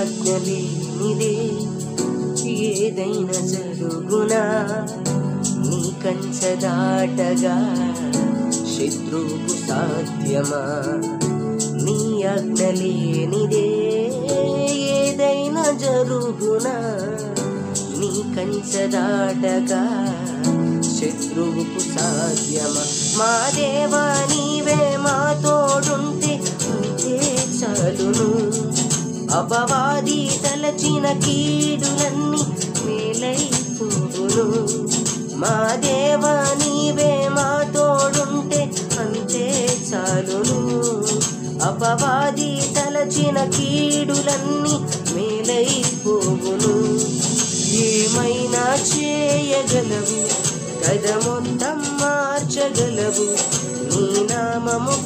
ఆజ్ఞ లేనిదే ఏదైనా జరుగునా, నీ కంచె దాటగా శత్రువుకు సాధ్యమా? నీ ఆజ్ఞ లేనిదే ఏదైనా జరుగునా, నీ కంచె దాటగా శత్రువుకు సాధ్యమా? మా దేవా నీవే మా తోడుంటే అంతే చాలును, అపవాది తలచిన కీడులన్నీ మేలైపోవును. మా దేవా నీవే మా తోడుంటే అంతే చాలును, అపవాది తలచిన కీడులన్నీ మేలైపోవును. ఏమైనా చేయగలవు, కథ మొత్తం మార్చగలవు, నీ నామము